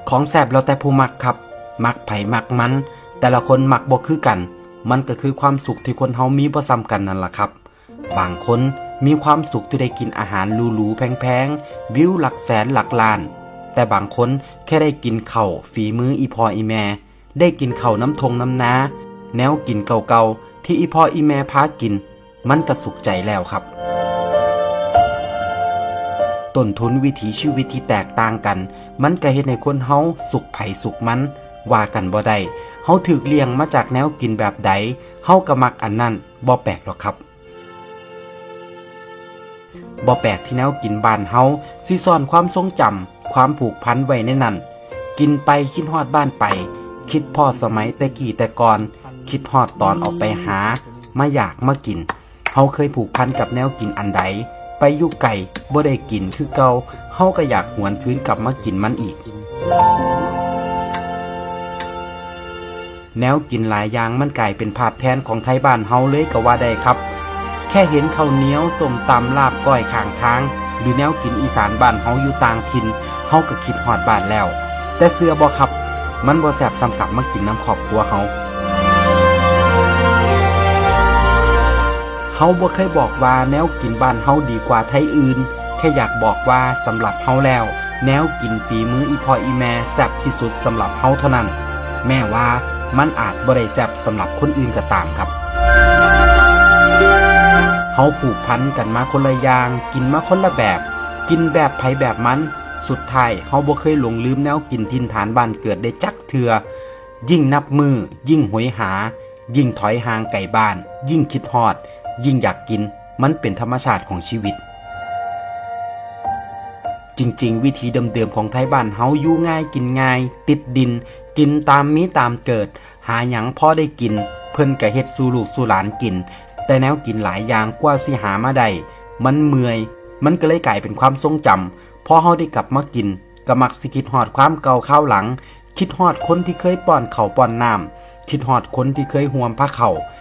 ของแซ่บแล้วแต่ผู้มักครับมักไผมักมันแต่ละคนมักบ่คือกันมันก็คือความสุขที่คนเฮามีบ่ซ้ำกันนั่นล่ะครับบางคนมีความสุขที่ได้กินอาหารหรูๆแพงๆวิวหลักแสนหลักล้านแต่บางคนแค่ได้กินข้าวฝีมืออีพ่ออีแม่ได้กินข้าวน้ำทงน้ำนาแนวกินเก่าๆที่อีพ่ออีแม่พากินมันก็สุขใจแล้วครับต้นทุนวิถีชีวิตที่แตกต่างกันมันก็เฮ็ดให้คนเฮาสุขไผสุขมันว่ากันบ่ได้เฮาถูกเลี้ยงมาจากแนวกินแบบใดเฮาก็มักอันนั้นบ่แปลกหรอกครับบ่แปลกที่แนวกินบ้านเฮาสิซ่อนความทรงจำความผูกพันไว้ในนั้นกินไปคิดฮอดบ้านไปคิดพอสมัยแต่กี้แต่ก่อนคิดฮอดตอนออกไปหามาอยากมากินเฮาเคยผูกพันกับแนวกินอันใดไปอยู่ไกลบ่ได้กินคือเก่าเฮาก็อยากหวนคืนกลับมากินมันอีกแนวกินหลายอย่างมันกลายเป็นภาพแทนของไทยบ้านเฮาเลยก็ว่าได้ครับแค่เห็นข้าวเหนียวส้มตำลาบก้อยข้างทางหรือแนวกินอีสานบ้านเฮาอยู่ต่างถิ่นเฮาก็คิดฮอดบ้านแล้วแต่เชื่อบ่ครับมันบ่แซ่บสำกับมากินน้ำครอบครัวเฮาบ่เคยบอกว่าแนวกินบ้านเฮาดีกว่าไทยอื่นแค่อยากบอกว่าสำหรับเฮาแล้วแนวกินฝีมืออีพ่ออีแม่แซ่บที่สุดสำหรับเฮาเท่านั้นแม้ว่ามันอาจบ่ได้แซ่บสำหรับคนอื่นก็ตามครับเฮาผูกพันกันมาคนละอย่างกินมาคนละแบบกินแบบไผแบบมันสุดท้ายเฮาบ่เคยหลงลืมแนวกินถิ่นฐานบ้านเกิดได้จักเทื่อยิ่งนับมือยิ่งหวยหายิ่งถอยห่างไกลบ้านยิ่งคิดฮอดยิ่งอยากกินมันเป็นธรรมชาติของชีวิตจริงๆวิธีเดิมๆของไทยบ้านเฮาอยู่ง่ายกินง่ายติดดินกินตามมีตามเกิดหาหยังพอได้กินเพิ่นก็เฮ็ดสู่ลูกสู่หลานกินแต่แนวกินหลายอย่างกว่าสิหามาได้มันเมื่อยมันก็เลยกลายเป็นความทรงจำพอเฮาได้กลับมากินก็มักสิคิดฮอดความเก่าข้าวหลังคิดฮอดคนที่เคยป้อนข้าวป้อนน้ำคิดฮอดคนที่เคยห่วมผ้าเข่า